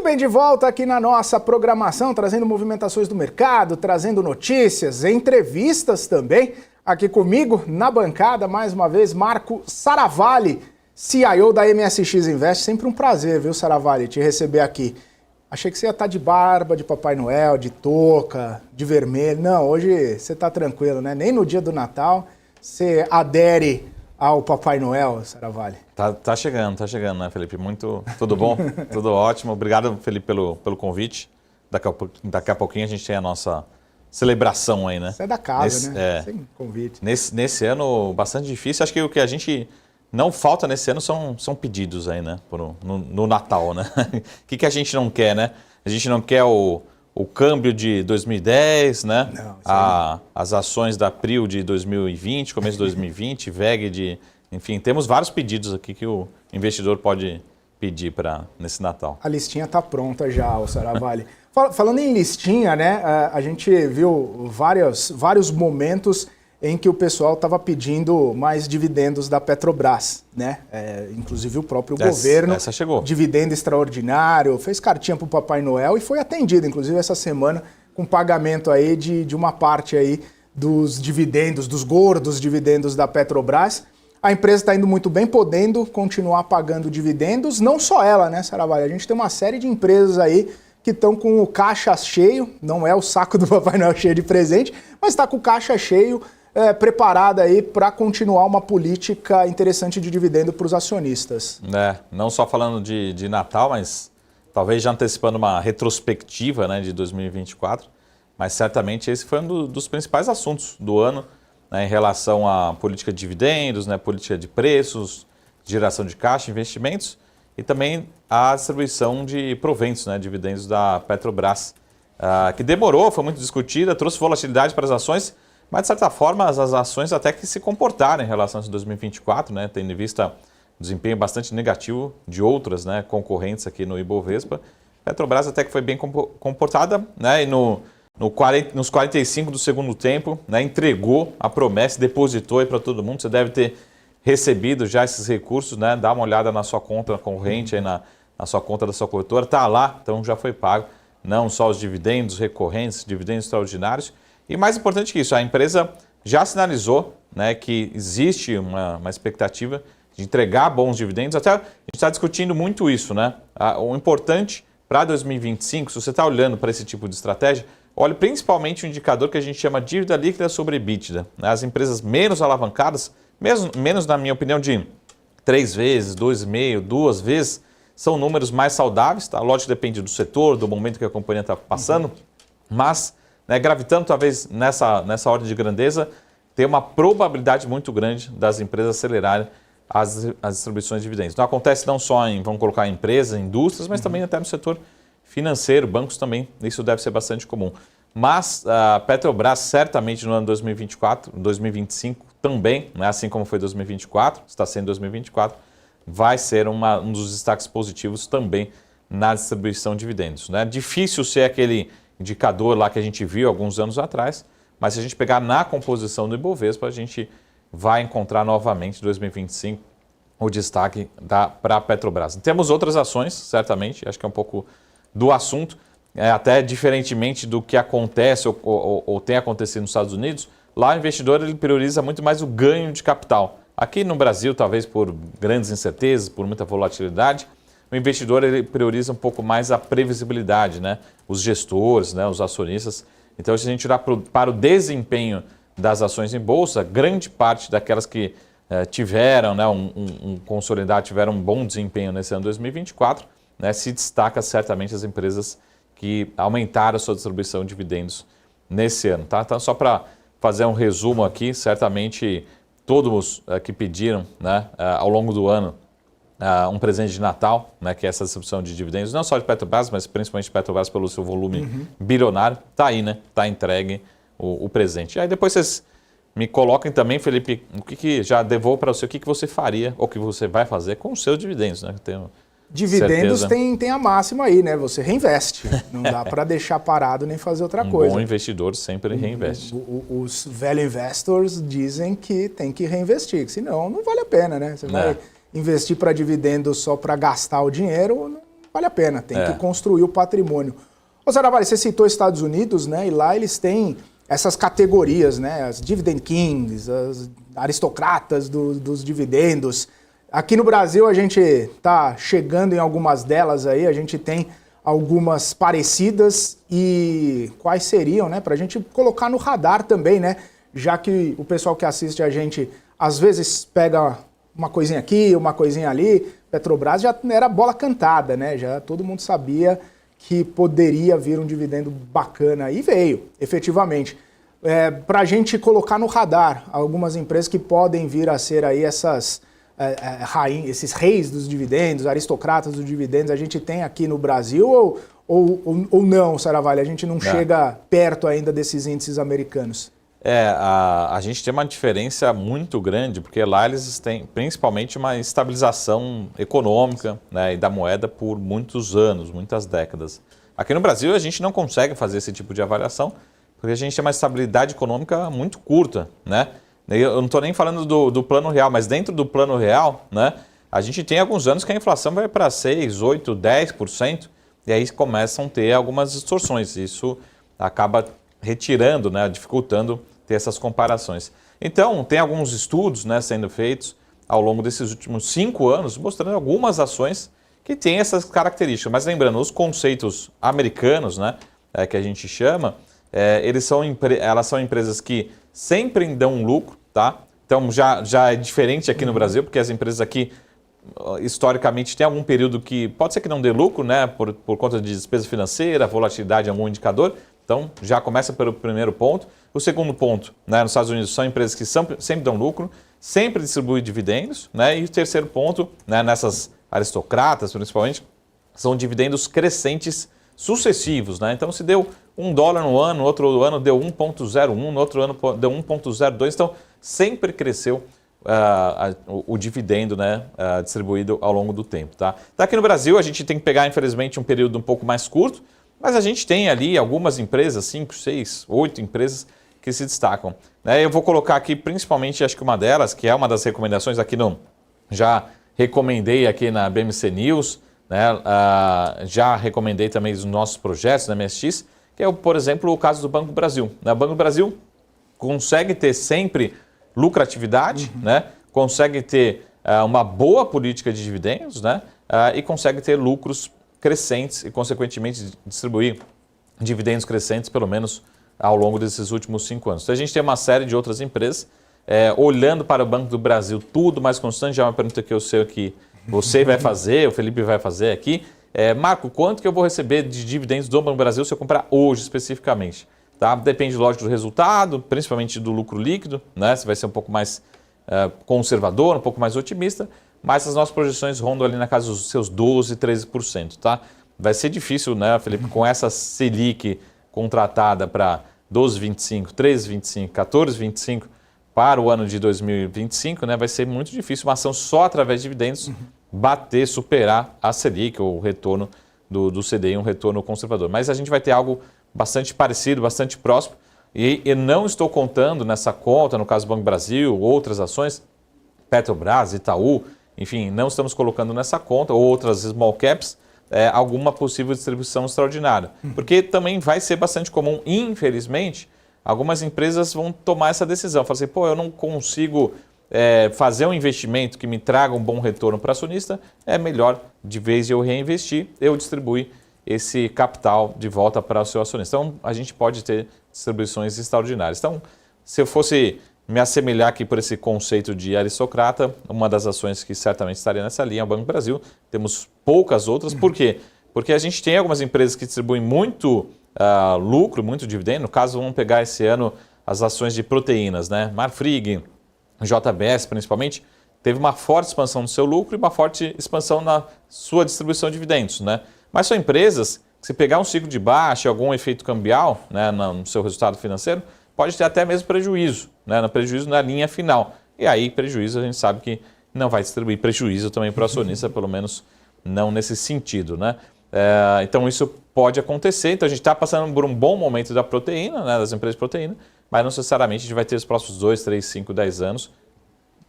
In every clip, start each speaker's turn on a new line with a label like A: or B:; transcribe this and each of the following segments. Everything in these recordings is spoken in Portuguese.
A: bem, de volta aqui na nossa programação, trazendo movimentações do mercado, trazendo notícias, entrevistas também. Aqui comigo, na bancada, mais uma vez, Marco Saravalli, CIO da MSX Invest. Sempre um prazer, viu, Saravalli, te receber aqui. Achei que você ia estar de barba, de Papai Noel, de touca, de vermelho. Não, hoje você está tranquilo, né? Nem no dia do Natal você adere ao Papai Noel, Saravalli.
B: Tá chegando, né, Felipe? Tudo bom? Tudo ótimo. Obrigado, Felipe, pelo convite. Daqui a pouquinho a gente tem a nossa celebração aí, né?
A: Você é da casa, né? Sem convite.
B: Nesse ano, bastante difícil. Acho que o que a gente não falta nesse ano são pedidos aí, né? No Natal, né? O que a gente não quer, né? A gente não quer o câmbio de 2010, né? Não, as ações da Prio de 2020, começo de 2020, VEG de... Enfim, temos vários pedidos aqui que o investidor pode pedir nesse Natal.
A: A listinha está pronta já, o Saravalli. Falando em listinha, né? A gente viu vários momentos em que o pessoal estava pedindo mais dividendos da Petrobras, né? Inclusive o próprio governo.
B: Essa chegou.
A: Dividendo extraordinário, fez cartinha para o Papai Noel e foi atendido, inclusive essa semana, com pagamento aí de uma parte aí dos dividendos, dos gordos dividendos da Petrobras. A empresa está indo muito bem, podendo continuar pagando dividendos. Não só ela, né, Saravalli? A gente tem uma série de empresas aí que estão com o caixa cheio, não é o saco do Papai Noel cheio de presente, mas está com o caixa cheio, preparada aí para continuar uma política interessante de dividendo para os acionistas.
B: Não só falando de Natal, mas talvez já antecipando uma retrospectiva, né, de 2024, mas certamente esse foi um dos principais assuntos do ano, né, em relação à política de dividendos, né, política de preços, geração de caixa, investimentos e também a distribuição de proventos, né, dividendos da Petrobras, que demorou, foi muito discutida, trouxe volatilidade para as ações, mas de certa forma as ações até que se comportaram em relação a 2024, né, tendo em vista o desempenho bastante negativo de outras, né, concorrentes aqui no Ibovespa. A Petrobras até que foi bem comportada, né, e nos 45 do segundo tempo, né, entregou a promessa, depositou aí para todo mundo. Você deve ter recebido já esses recursos, né? Dá uma olhada na sua conta corrente, aí na sua conta da sua corretora, está lá, então já foi pago. Não só os dividendos recorrentes, dividendos extraordinários. E mais importante que isso, a empresa já sinalizou, né, que existe uma expectativa de entregar bons dividendos. Até a gente está discutindo muito isso, né? O importante para 2025, se você está olhando para esse tipo de estratégia, olhe principalmente o indicador que a gente chama dívida líquida sobre EBITDA. As empresas menos alavancadas, menos na minha opinião de 3 vezes, 2,5, 2 vezes, são números mais saudáveis. Tá? Lógico, depende do setor, do momento que a companhia está passando, mas, né, gravitando talvez nessa ordem de grandeza, tem uma probabilidade muito grande das empresas acelerarem as distribuições de dividendos. Não acontece não só vamos colocar empresas, indústrias, mas também até no setor financeiro, bancos também, isso deve ser bastante comum. Mas a Petrobras certamente no ano 2024, 2025 também, né, assim como foi 2024, está sendo 2024, vai ser um dos destaques positivos também na distribuição de dividendos. Né? Difícil ser aquele indicador lá que a gente viu alguns anos atrás, mas se a gente pegar na composição do Ibovespa, a gente vai encontrar novamente em 2025 o destaque para a Petrobras. Temos outras ações, certamente, acho que é um pouco do assunto, até diferentemente do que acontece ou tem acontecido nos Estados Unidos, lá o investidor ele prioriza muito mais o ganho de capital. Aqui no Brasil, talvez por grandes incertezas, por muita volatilidade, o investidor ele prioriza um pouco mais a previsibilidade, né? Os gestores, né? Os acionistas. Então, se a gente olhar para o desempenho das ações em bolsa, grande parte daquelas que tiveram, né, consolidado, tiveram um bom desempenho nesse ano 2024, né, se destaca certamente as empresas que aumentaram a sua distribuição de dividendos nesse ano. Tá? Então, só para fazer um resumo aqui, certamente todos que pediram, né, ao longo do ano um presente de Natal, né, que é essa distribuição de dividendos, não só de Petrobras, mas principalmente de Petrobras pelo seu volume bilionário, está aí, né? Está entregue o presente. E aí depois vocês me coloquem também, Felipe, o que já devolvo para você, o que você faria ou o que você vai fazer com os seus dividendos, né?
A: Dividendos tem a máxima aí, né? Você reinveste. Não dá para deixar parado nem fazer outra coisa.
B: Um bom investidor sempre reinveste.
A: Os value investors dizem que tem que reinvestir, senão não vale a pena, né? Você vai investir para dividendo só para gastar o dinheiro, vale a pena, tem que construir o patrimônio. Ô Saravari, você citou Estados Unidos, né? E lá eles têm essas categorias, né? As dividend kings, as aristocratas dos dividendos. Aqui no Brasil a gente está chegando em algumas delas aí, a gente tem algumas parecidas e quais seriam, né? Para a gente colocar no radar também, né? Já que o pessoal que assiste a gente às vezes pega uma coisinha aqui, uma coisinha ali. Petrobras já era bola cantada, né? Já todo mundo sabia que poderia vir um dividendo bacana e veio, efetivamente. Para a gente colocar no radar algumas empresas que podem vir a ser aí esses reis dos dividendos, aristocratas dos dividendos, a gente tem aqui no Brasil ou não, Saravari? A gente não chega perto ainda desses índices americanos?
B: A gente tem uma diferença muito grande, porque lá eles têm principalmente uma estabilização econômica, né, e da moeda por muitos anos, muitas décadas. Aqui no Brasil a gente não consegue fazer esse tipo de avaliação, porque a gente tem uma estabilidade econômica muito curta, né? Eu não estou nem falando do plano real, mas dentro do plano real, né, a gente tem alguns anos que a inflação vai para 6%, 8%, 10%, e aí começam a ter algumas distorções. Isso acaba retirando, né, dificultando ter essas comparações. Então, tem alguns estudos, né, sendo feitos ao longo desses últimos 5 anos, mostrando algumas ações que têm essas características. Mas lembrando, os conceitos americanos, né, que a gente chama, elas são empresas que sempre dão lucro, tá? Então, já é diferente aqui no Brasil, porque as empresas aqui, historicamente, têm algum período que pode ser que não dê lucro, né, por conta de despesa financeira, volatilidade em algum indicador. Então, já começa pelo primeiro ponto. O segundo ponto, né, nos Estados Unidos, são empresas que sempre dão lucro, sempre distribuem dividendos, né? E o terceiro ponto, né, nessas aristocratas, principalmente, são dividendos crescentes sucessivos, né? Então, se deu $1 no ano, no outro ano deu 1,01, no outro ano deu 1,02, então sempre cresceu o dividendo, né, distribuído ao longo do tempo. Tá? Aqui no Brasil a gente tem que pegar, infelizmente, um período um pouco mais curto, mas a gente tem ali algumas empresas, 5, 6, 8 empresas que se destacam. Eu vou colocar aqui principalmente, acho que uma delas, que é uma das recomendações aqui já recomendei aqui na BMC News, né, já recomendei também os nossos projetos na MSX, que é, por exemplo, o caso do Banco do Brasil. O Banco do Brasil consegue ter sempre lucratividade, né, consegue ter uma boa política de dividendos, né, e consegue ter lucros crescentes e, consequentemente, distribuir dividendos crescentes, pelo menos ao longo desses últimos 5 anos. Então, a gente tem uma série de outras empresas. Olhando para o Banco do Brasil, tudo mais constante, já é uma pergunta que eu sei que você vai fazer, o Felipe vai fazer aqui. Marco, quanto que eu vou receber de dividendos do Banco do Brasil se eu comprar hoje especificamente? Tá? Depende, lógico, do resultado, principalmente do lucro líquido, né? Se vai ser um pouco mais conservador, um pouco mais otimista, mas as nossas projeções rondam ali na casa dos seus 12%, 13%. Tá? Vai ser difícil, né, Felipe, com essa Selic contratada para 12,25%, 13,25%, 14,25% para o ano de 2025, né, vai ser muito difícil uma ação só através de dividendos bater, superar a Selic, ou o retorno do CDI, um retorno conservador. Mas a gente vai ter algo bastante parecido, bastante próximo, e eu não estou contando nessa conta, no caso do Banco do Brasil, outras ações, Petrobras, Itaú, enfim, não estamos colocando nessa conta, ou outras small caps, alguma possível distribuição extraordinária. Porque também vai ser bastante comum, infelizmente, algumas empresas vão tomar essa decisão. Falar assim, eu não consigo fazer um investimento que me traga um bom retorno para acionista, é melhor, de vez de eu reinvestir, eu distribuir esse capital de volta para o seu acionista. Então, a gente pode ter distribuições extraordinárias. Então, se eu fosse me assemelhar aqui por esse conceito de aristocrata, uma das ações que certamente estaria nessa linha é o Banco do Brasil. Temos poucas outras. Por quê? Porque a gente tem algumas empresas que distribuem muito lucro, muito dividendo. No caso, vamos pegar esse ano as ações de proteínas, né? Marfrig, JBS principalmente, teve uma forte expansão no seu lucro e uma forte expansão na sua distribuição de dividendos, né? Mas são empresas que, se pegar um ciclo de baixa, algum efeito cambial, né, no seu resultado financeiro, pode ter até mesmo prejuízo, né? No prejuízo na linha final. E aí, prejuízo, a gente sabe que não vai distribuir prejuízo também para o acionista, pelo menos não nesse sentido, né? Então, isso pode acontecer. Então, a gente está passando por um bom momento da proteína, né, das empresas de proteína, mas não necessariamente a gente vai ter os próximos 2, 3, 5, 10 anos.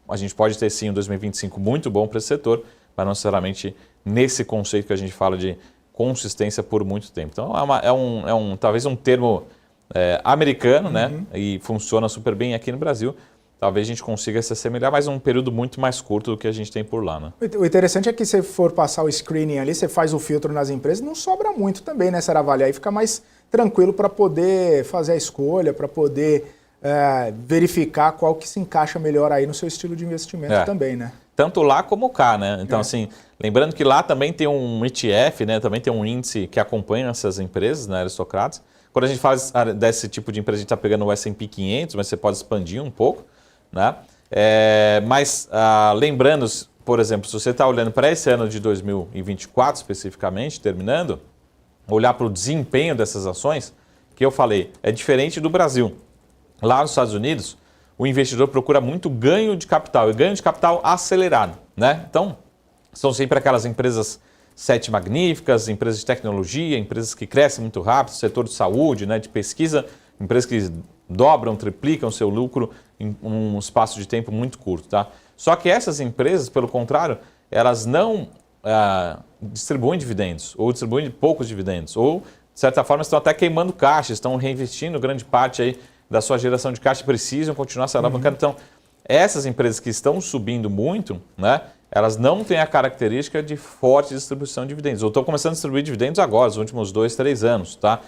B: A gente pode ter, sim, um 2025 muito bom para esse setor, mas não necessariamente nesse conceito que a gente fala de consistência por muito tempo. Então, talvez um termo americano, né? E funciona super bem aqui no Brasil. Talvez a gente consiga se assemelhar, mas um período muito mais curto do que a gente tem por lá, né?
A: O interessante é que se for passar o screening ali, você faz o filtro nas empresas, não sobra muito também, né, Seravalli? Aí fica mais tranquilo para poder fazer a escolha, para poder verificar qual que se encaixa melhor aí no seu estilo de investimento também, né?
B: Tanto lá como cá, né? Então, assim, lembrando que lá também tem um ETF, né? Também tem um índice que acompanha essas empresas, né, Aristocratas. Quando a gente faz desse tipo de empresa, a gente está pegando o S&P 500, mas você pode expandir um pouco, né? Mas lembrando, por exemplo, se você está olhando para esse ano de 2024 especificamente, terminando, olhar para o desempenho dessas ações, que eu falei, é diferente do Brasil. Lá nos Estados Unidos, o investidor procura muito ganho de capital, e ganho de capital acelerado, né? Então, são sempre aquelas empresas sete magníficas, empresas de tecnologia, empresas que crescem muito rápido, setor de saúde, né, de pesquisa, empresas que dobram, triplicam seu lucro em um espaço de tempo muito curto, tá? Só que essas empresas, pelo contrário, elas não distribuem dividendos, ou distribuem poucos dividendos, ou, de certa forma, estão até queimando caixa, estão reinvestindo grande parte aí da sua geração de caixa e precisam continuar se alavancando. Então, essas empresas que estão subindo muito, né, elas não têm a característica de forte distribuição de dividendos. Ou estão começando a distribuir dividendos agora, nos últimos 2, 3 anos, tá?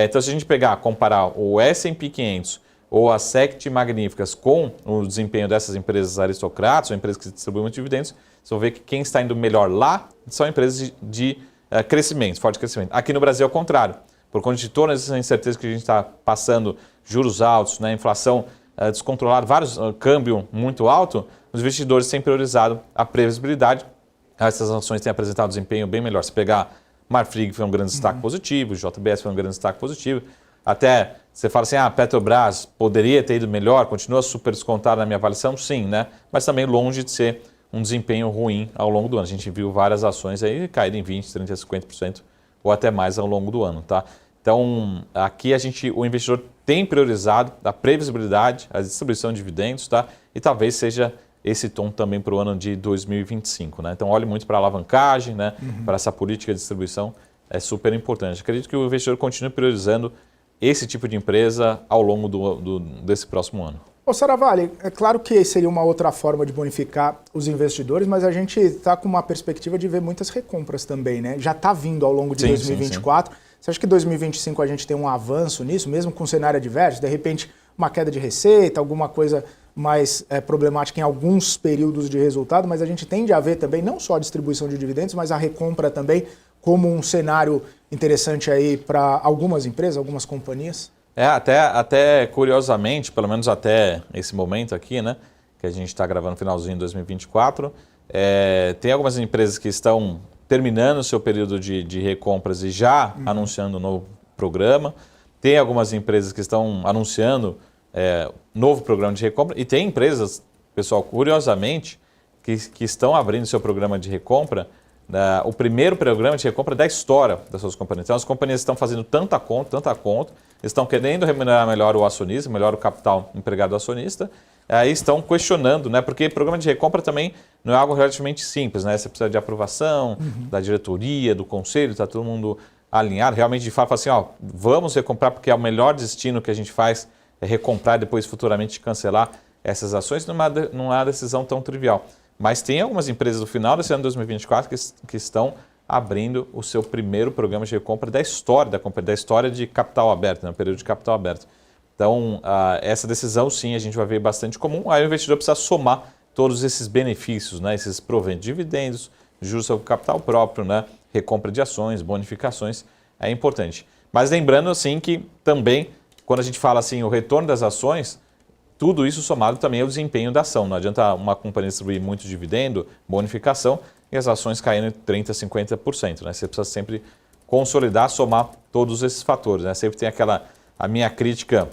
B: Então, se a gente comparar o S&P 500 ou as sete magníficas com o desempenho dessas empresas aristocratas, ou empresas que distribuem muitos dividendos, vocês vão ver que quem está indo melhor lá são empresas de crescimento, forte crescimento. Aqui no Brasil é o contrário. Por conta de todas essas incertezas que a gente está passando, juros altos, né, inflação descontrolada, câmbio muito alto, os investidores têm priorizado a previsibilidade. Essas ações têm apresentado desempenho bem melhor. Se pegar Marfrig foi um grande destaque positivo, JBS foi um grande destaque positivo. Até você fala assim, Petrobras poderia ter ido melhor, continua super descontada na minha avaliação? Sim, né? Mas também longe de ser um desempenho ruim ao longo do ano. A gente viu várias ações aí caírem em 20%, 30%, 50% ou até mais ao longo do ano, tá? Então, aqui o investidor tem priorizado a previsibilidade, a distribuição de dividendos, tá? E talvez seja esse tom também para o ano de 2025, né? Então, olhe muito para a alavancagem, né? Para essa política de distribuição, é super importante. Acredito que o investidor continue priorizando esse tipo de empresa ao longo desse próximo ano.
A: Ô Seravalli, é claro que seria uma outra forma de bonificar os investidores, mas a gente está com uma perspectiva de ver muitas recompras também, né? Já está vindo ao longo de 2024. Sim. Você acha que 2025 a gente tem um avanço nisso, mesmo com cenário adverso? De repente, uma queda de receita, alguma coisa mais problemática em alguns períodos de resultado, mas a gente tende a ver também não só a distribuição de dividendos, mas a recompra também como um cenário interessante aí para algumas empresas, algumas companhias?
B: Até curiosamente, pelo menos até esse momento aqui, né, que a gente está gravando no finalzinho de 2024, tem algumas empresas que estão terminando o seu período de recompras e já anunciando um novo programa. Tem algumas empresas que estão anunciando novo programa de recompra. E tem empresas, pessoal, curiosamente, que estão abrindo seu programa de recompra, o primeiro programa de recompra da história das suas companhias. Então, as companhias estão fazendo tanta conta, estão querendo remunerar melhor o acionista, melhor o capital empregado do acionista, aí estão questionando, né? Porque programa de recompra também não é algo relativamente simples, né? Você precisa de aprovação da diretoria, do conselho, está todo mundo alinhado. Realmente, de fato, assim, vamos recomprar porque é o melhor destino que a gente faz é recomprar e depois futuramente cancelar essas ações. Não é uma decisão tão trivial. Mas tem algumas empresas no final desse ano de 2024 que estão abrindo o seu primeiro programa de recompra da história da companhia, da história de capital aberto, né? Período de capital aberto. Então, essa decisão, sim, a gente vai ver bastante comum. Aí o investidor precisa somar todos esses benefícios, né? Esses proventos de dividendos, juros sobre capital próprio, né? Recompra de ações, bonificações, é importante. Mas lembrando, assim, que também, quando a gente fala assim, o retorno das ações, tudo isso somado também ao desempenho da ação. Não adianta uma companhia distribuir muito dividendo, bonificação, e as ações caindo 30%, 50%. Né? Você precisa sempre consolidar, somar todos esses fatores. Né? Sempre tem a minha crítica,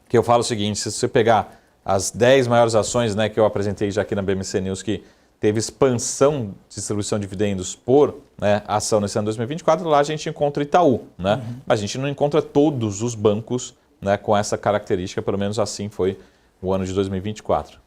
B: que eu falo o seguinte, se você pegar as 10 maiores ações, né, que eu apresentei já aqui na BMC News, que teve expansão de distribuição de dividendos por, né, ação nesse ano 2024, lá a gente encontra Itaú. Né? Mas a gente não encontra todos os bancos, né, com essa característica, pelo menos assim foi o ano de 2024.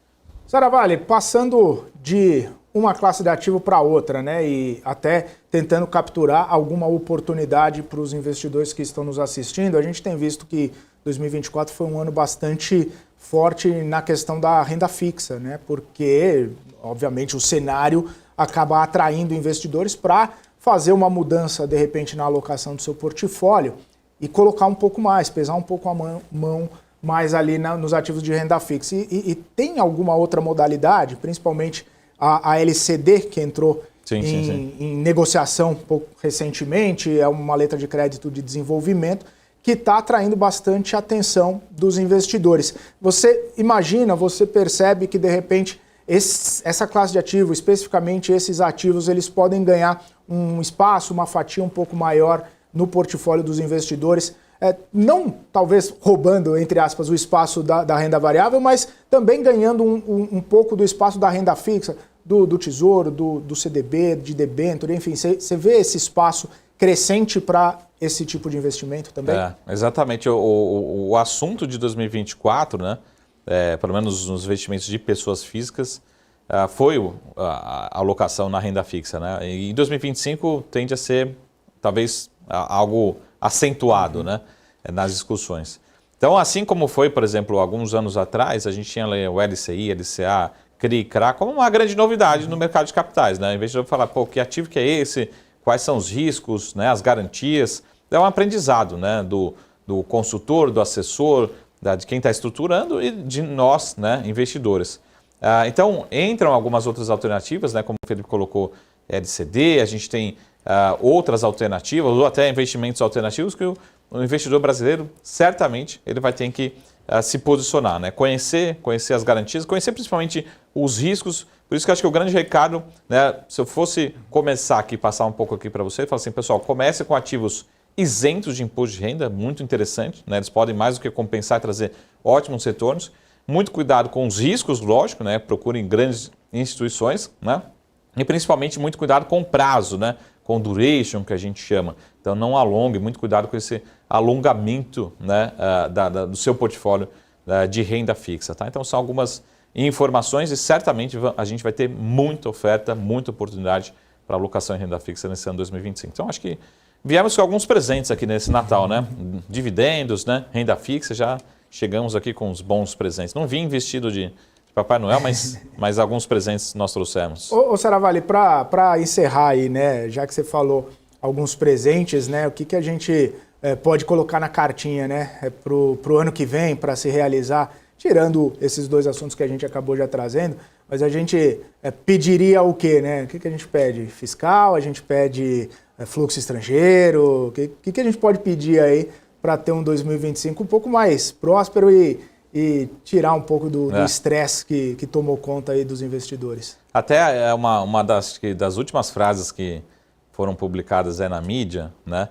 A: Seravalli, passando de uma classe de ativo para outra, né? E até tentando capturar alguma oportunidade para os investidores que estão nos assistindo. A gente tem visto que 2024 foi um ano bastante forte na questão da renda fixa, né? Porque, obviamente, o cenário acaba atraindo investidores para fazer uma mudança, de repente, na alocação do seu portfólio e colocar um pouco mais, pesar um pouco a mão mais ali nos ativos de renda fixa. E tem alguma outra modalidade, principalmente a LCD, que entrou em negociação um pouco recentemente, é uma letra de crédito de desenvolvimento, que está atraindo bastante atenção dos investidores. Você imagina, você percebe que, de repente, essa classe de ativo, especificamente esses ativos, eles podem ganhar um espaço, uma fatia um pouco maior no portfólio dos investidores, não talvez roubando, entre aspas, o espaço da renda variável, mas também ganhando um pouco do espaço da renda fixa, do Tesouro, do CDB, de debênture, enfim, você vê esse espaço crescente para esse tipo de investimento também?
B: Exatamente. O assunto de 2024, né, pelo menos nos investimentos de pessoas físicas, foi a alocação na renda fixa, né? E em 2025 tende a ser talvez algo acentuado, né, nas discussões. Então, assim como foi, por exemplo, alguns anos atrás, a gente tinha o LCI, LCA, CRI, CRA, como uma grande novidade no mercado de capitais, né? Em vez de eu falar, pô, que ativo que é esse, quais são os riscos, né, as garantias, é um aprendizado, né, do consultor, do assessor, de quem está estruturando e de nós, né, investidores. Então, entram algumas outras alternativas, né, como o Felipe colocou, LCD, a gente tem outras alternativas, ou até investimentos alternativos que o investidor brasileiro, certamente, ele vai ter que se posicionar, né? Conhecer as garantias, conhecer principalmente os riscos. Por isso que eu acho que o grande recado, né, se eu fosse começar aqui, passar um pouco aqui para você, falar assim, pessoal, comece com ativos isentos de imposto de renda, muito interessante, né? Eles podem mais do que compensar e trazer ótimos retornos. Muito cuidado com os riscos, lógico, né? Procurem grandes instituições, né? E principalmente muito cuidado com o prazo, né? Com duration, que a gente chama. Então não alongue, muito cuidado com esse alongamento, né, do seu portfólio de renda fixa. Tá? Então são algumas informações e certamente a gente vai ter muita oferta, muita oportunidade para alocação em renda fixa nesse ano 2025. Então acho que viemos com alguns presentes aqui nesse Natal, né? Dividendos, né? Renda fixa, já chegamos aqui com uns bons presentes. Não vim vestido de Papai Noel, mas alguns presentes nós trouxemos.
A: Ô Saravalli, para encerrar aí, né, já que você falou alguns presentes, né, o que a gente pode colocar na cartinha, né, pro ano que vem, para se realizar, tirando esses dois assuntos que a gente acabou já trazendo, mas a gente pediria o quê, né? O que a gente pede? Fiscal, a gente pede fluxo estrangeiro, o que a gente pode pedir aí para ter um 2025 um pouco mais próspero e tirar um pouco do estresse que tomou conta aí dos investidores? Até
B: é uma das últimas frases que foram publicadas na mídia, né?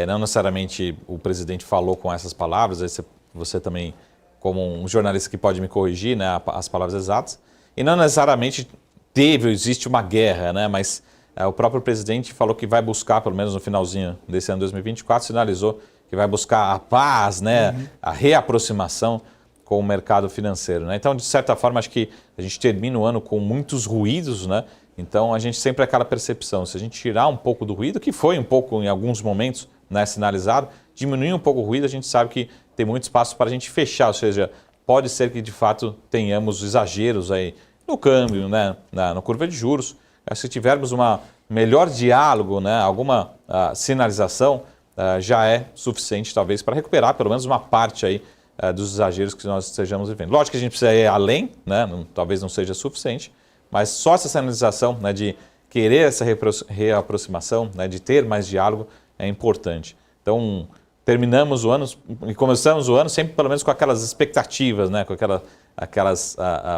B: Não necessariamente o presidente falou com essas palavras, aí você também, como um jornalista que pode me corrigir, né, as palavras exatas, e não necessariamente existe uma guerra, né? Mas o próprio presidente falou que vai buscar, pelo menos no finalzinho desse ano 2024, sinalizou que vai buscar a paz, né? A reaproximação com o mercado financeiro, né? Então, de certa forma, acho que a gente termina o ano com muitos ruídos, né? Então, a gente sempre tem aquela percepção, se a gente tirar um pouco do ruído, que foi um pouco em alguns momentos, né, sinalizado, diminuir um pouco o ruído, a gente sabe que tem muito espaço para a gente fechar, ou seja, pode ser que de fato tenhamos exageros aí no câmbio, né, na curva de juros. Se tivermos um melhor diálogo, né, alguma sinalização, já é suficiente talvez para recuperar pelo menos uma parte aí dos exageros que nós estejamos vivendo. Lógico que a gente precisa ir além, né? Talvez não seja suficiente, mas só essa sinalização, né, de querer essa reaproximação, né, de ter mais diálogo, é importante. Então, terminamos o ano e começamos o ano sempre pelo menos com aquelas expectativas, né, com aquelas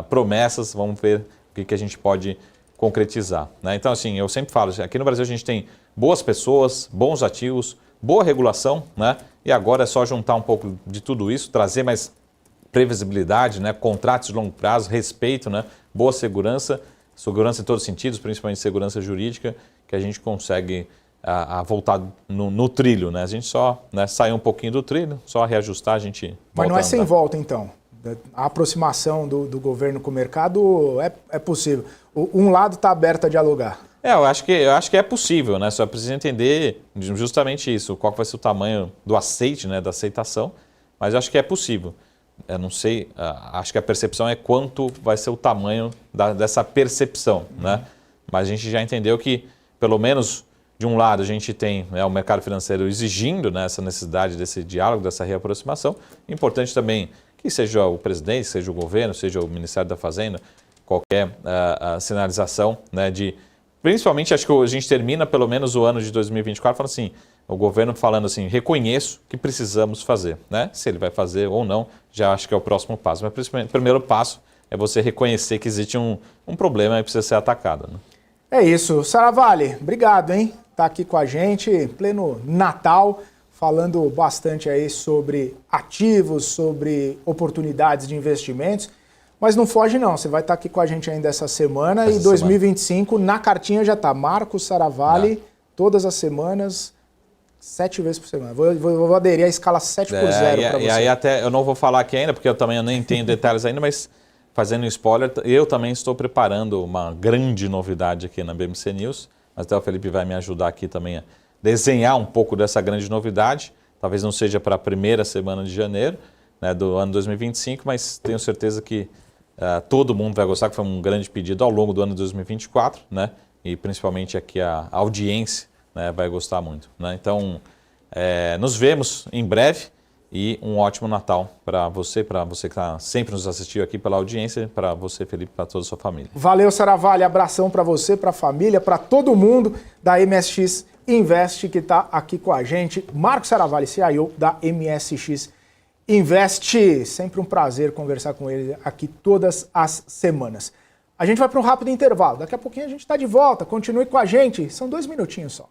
B: promessas, vamos ver o que a gente pode concretizar, né? Então, assim, eu sempre falo, aqui no Brasil a gente tem boas pessoas, bons ativos, boa regulação, né? E agora é só juntar um pouco de tudo isso, trazer mais previsibilidade, né? Contratos de longo prazo, respeito, né? Boa segurança em todos os sentidos, principalmente segurança jurídica, que a gente consegue voltar no trilho, né? A gente só, né, sair um pouquinho do trilho, só reajustar, a gente volta.
A: Mas não é sem volta, então? A aproximação do governo com o mercado é possível. Um lado está aberto a dialogar.
B: Eu acho que é possível, né? Só precisa entender justamente isso, qual vai ser o tamanho do aceite, né, da aceitação, mas eu acho que é possível. Eu não sei, acho que a percepção é quanto vai ser o tamanho dessa percepção, né? Mas a gente já entendeu que, pelo menos de um lado, a gente tem, né, o mercado financeiro exigindo, né, essa necessidade desse diálogo, dessa reaproximação. Importante também que seja o presidente, seja o governo, seja o Ministério da Fazenda, qualquer sinalização, né, de... Principalmente, acho que a gente termina pelo menos o ano de 2024 falando assim, o governo falando assim, reconheço que precisamos fazer, né? Se ele vai fazer ou não, já acho que é o próximo passo. Mas o primeiro passo é você reconhecer que existe um problema e precisa ser atacado, né?
A: É isso. Saravalli, obrigado, hein? Tá aqui com a gente, em pleno Natal, falando bastante aí sobre ativos, sobre oportunidades de investimentos. Mas não foge não, você vai estar aqui com a gente ainda essa semana e 2025 na cartinha já está. Marcos Saravalli, todas as semanas, 7 vezes por semana. Vou aderir à escala 7 por 0 para você.
B: E aí até, eu não vou falar aqui ainda, porque eu também nem tenho detalhes ainda, mas fazendo um spoiler, eu também estou preparando uma grande novidade aqui na BMC News. Até o Felipe vai me ajudar aqui também a desenhar um pouco dessa grande novidade. Talvez não seja para a primeira semana de janeiro, né, do ano 2025, mas tenho certeza que todo mundo vai gostar, que foi um grande pedido ao longo do ano de 2024, né? E principalmente aqui a audiência, né, vai gostar muito, né? Então, nos vemos em breve e um ótimo Natal para você que sempre nos assistiu aqui pela audiência, para você, Felipe, para toda a sua família.
A: Valeu, Saravalli, abração para você, para a família, para todo mundo da MSX Invest que está aqui com a gente. Marcos Saravalli, CIO da MSX Invest, sempre um prazer conversar com ele aqui todas as semanas. A gente vai para um rápido intervalo, daqui a pouquinho a gente está de volta, continue com a gente, são 2 minutinhos só.